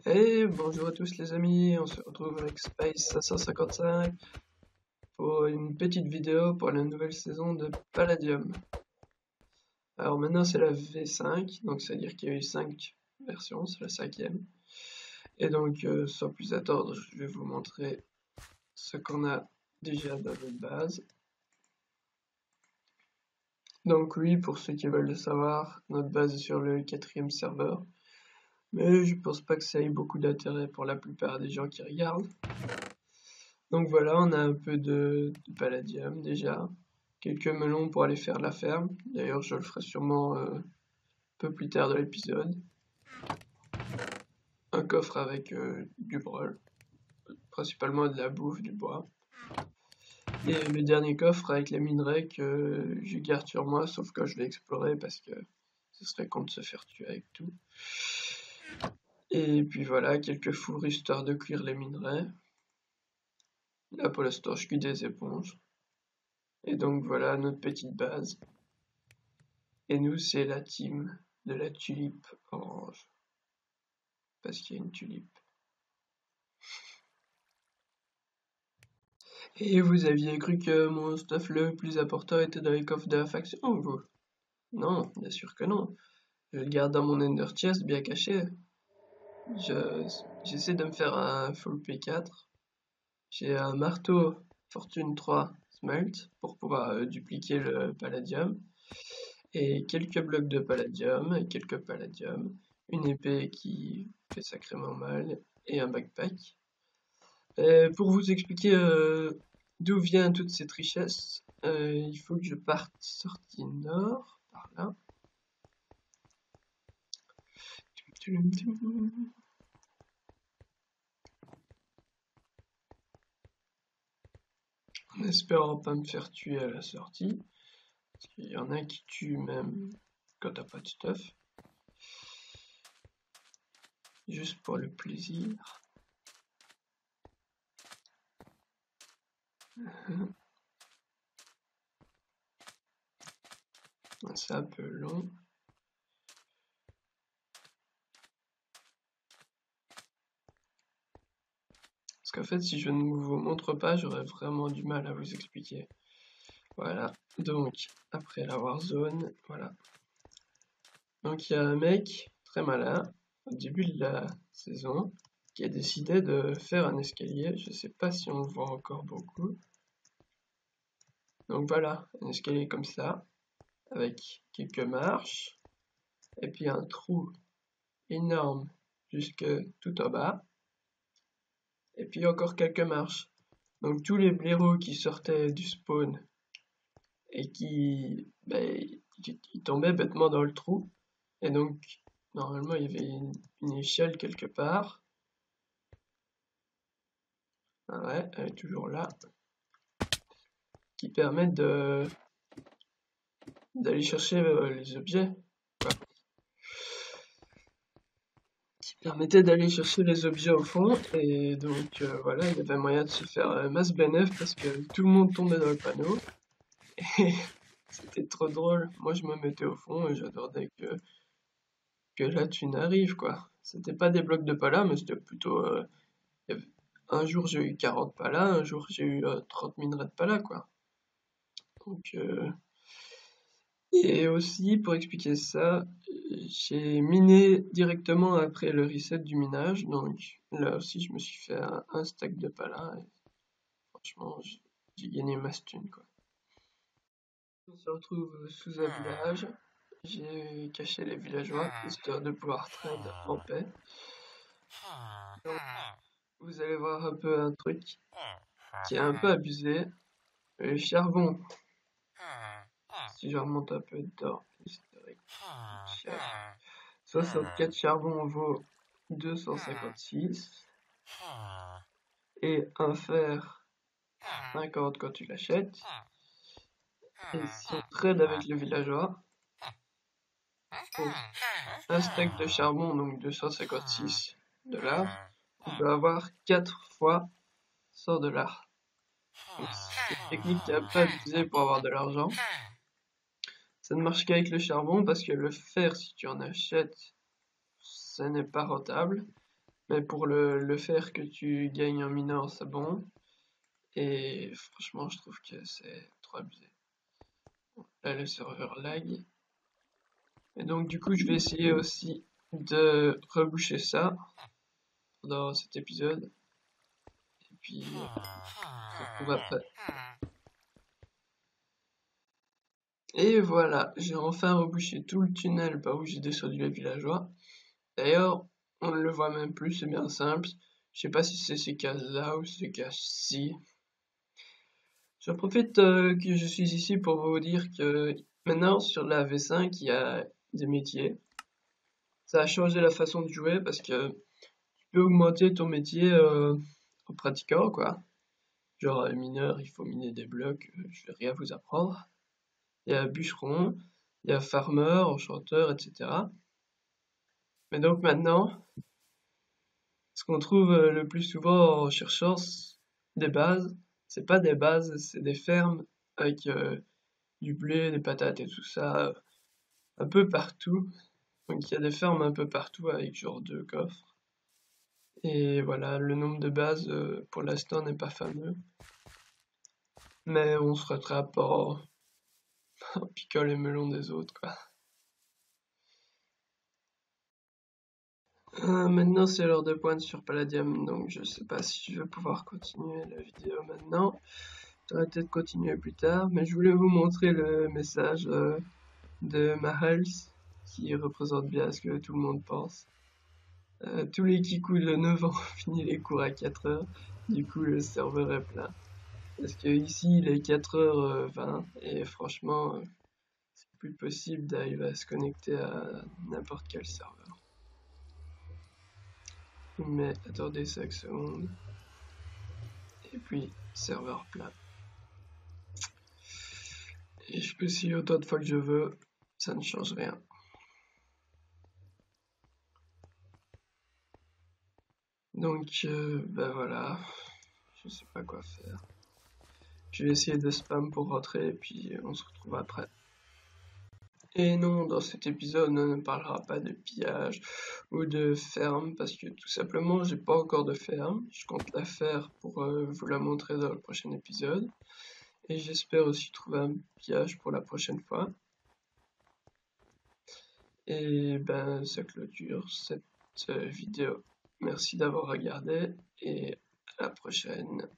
Et bonjour à tous les amis, on se retrouve avec Space 555 pour une petite vidéo pour la nouvelle saison de Palladium. Alors maintenant c'est la V5, donc c'est à dire qu'il y a eu 5 versions, c'est la 5e. Et donc sans plus attendre, je vais vous montrer ce qu'on a déjà dans notre base. Donc oui, pour ceux qui veulent le savoir, notre base est sur le 4e serveur. Mais je pense pas que ça ait beaucoup d'intérêt pour la plupart des gens qui regardent. Donc voilà, on a un peu de palladium déjà, quelques melons pour aller faire la ferme. D'ailleurs, je le ferai sûrement un peu plus tard dans l'épisode. Un coffre avec du brol, principalement de la bouffe, du bois. Et le dernier coffre avec les minerais que je garde sur moi, sauf que je vais explorer parce que ce serait con de se faire tuer avec tout. Et puis voilà, quelques fours histoire de cuire les minerais. Là pour l'instant, je cuis des éponges. Et donc voilà notre petite base. Et nous, c'est la team de la tulipe orange. Parce qu'il y a une tulipe. Et vous aviez cru que mon stuff le plus important était dans les coffres de la faction, vous? Non, bien sûr que non. Je le garde dans mon Ender Chest bien caché. J'essaie de me faire un full P4. J'ai un marteau Fortune 3 Smelt pour pouvoir dupliquer le palladium. Et quelques blocs de palladium, et quelques palladium. Une épée qui fait sacrément mal, et un backpack. Pour vous expliquer d'où vient toute cette richesse, il faut que je parte sortie nord, par là. En espérant pas me faire tuer à la sortie, parce qu'il y en a qui tuent même quand t'as pas de stuff. Juste pour le plaisir. C'est un peu long. Parce qu'en fait, si je ne vous montre pas, j'aurais vraiment du mal à vous expliquer. Voilà, donc, après la Warzone, voilà. Donc il y a un mec très malin, au début de la saison, qui a décidé de faire un escalier. Je sais pas si on le voit encore beaucoup. Donc voilà, un escalier comme ça, avec quelques marches, et puis un trou énorme jusque tout en bas, et puis encore quelques marches. Donc tous les blaireaux qui sortaient du spawn et qui tombaient bêtement dans le trou, et donc normalement il y avait une échelle quelque part. Ah ouais, elle est toujours là. Qui permet d'aller chercher les objets. Ouais. Qui permettait d'aller chercher les objets au fond. Et donc voilà, il y avait moyen de se faire masse bénéf parce que tout le monde tombait dans le panneau. Et c'était trop drôle. Moi je me mettais au fond et j'attendais que la thune arrive quoi. C'était pas des blocs de pala, mais c'était plutôt. Un jour j'ai eu 40 palas, un jour j'ai eu 30 minerais de pala quoi. Donc et aussi, pour expliquer ça, j'ai miné directement après le reset du minage, donc là aussi je me suis fait un stack de pala, et franchement j'ai gagné ma stun quoi. On se retrouve sous un village, j'ai caché les villageois, histoire de pouvoir trade en paix. Donc vous allez voir un peu un truc qui est un peu abusé, le charbon. Si je remonte un peu d'or, historique, 64 charbon vaut 256 et un fer 50 quand tu l'achètes. Et si on trade avec le villageois, pour un stack de charbon, donc 256 $, on peut avoir 4 fois 100 $. C'est une technique qui est un peu abusée pour avoir de l'argent. Ça ne marche qu'avec le charbon parce que le fer, si tu en achètes, ça n'est pas rentable. Mais pour le faire que tu gagnes en mineur, c'est bon. Et franchement, je trouve que c'est trop abusé. Là, le serveur lag. Et donc, du coup, je vais essayer aussi de reboucher ça dans cet épisode. Et puis, on se retrouve après. Et voilà, j'ai enfin rebouché tout le tunnel par où j'ai descendu les villageois. D'ailleurs, on ne le voit même plus, c'est bien simple. Je sais pas si c'est ces cases-là ou ces cases-ci. J'en profite que je suis ici pour vous dire que maintenant, sur la V5, il y a des métiers. Ça a changé la façon de jouer parce que tu peux augmenter ton métier en pratiquant, quoi. Genre, mineur, il faut miner des blocs, je vais rien vous apprendre. Il y a bûcheron, il y a farmer, enchanteur, etc. Mais donc maintenant, ce qu'on trouve le plus souvent en cherchant des bases, c'est pas des bases, c'est des fermes avec du blé, des patates et tout ça, un peu partout. Donc il y a des fermes un peu partout avec genre 2 coffres. Et voilà, le nombre de bases pour l'instant n'est pas fameux. Mais on se rattrape en piquant les melons des autres, quoi. Maintenant c'est l'heure de pointe sur Palladium, donc je sais pas si je vais pouvoir continuer la vidéo maintenant. J'aurais peut-être continuer plus tard, mais je voulais vous montrer le message de Mahals qui représente bien ce que tout le monde pense. Tous les Kikus de 9 ans finissent les cours à 4 heures, du coup le serveur est plein. Parce que ici il est 4h20 et franchement c'est plus possible d'arriver à se connecter à n'importe quel serveur. Mais attendez 5 secondes. Et puis serveur plein. Et je peux essayer autant de fois que je veux, ça ne change rien. Donc ben voilà, je sais pas quoi faire. Je vais essayer de spam pour rentrer et puis on se retrouve après. Et non, dans cet épisode, on ne parlera pas de pillage ou de ferme parce que tout simplement, j'ai pas encore de ferme. Je compte la faire pour vous la montrer dans le prochain épisode. Et j'espère aussi trouver un pillage pour la prochaine fois. Et ben, ça clôture cette vidéo. Merci d'avoir regardé et à la prochaine.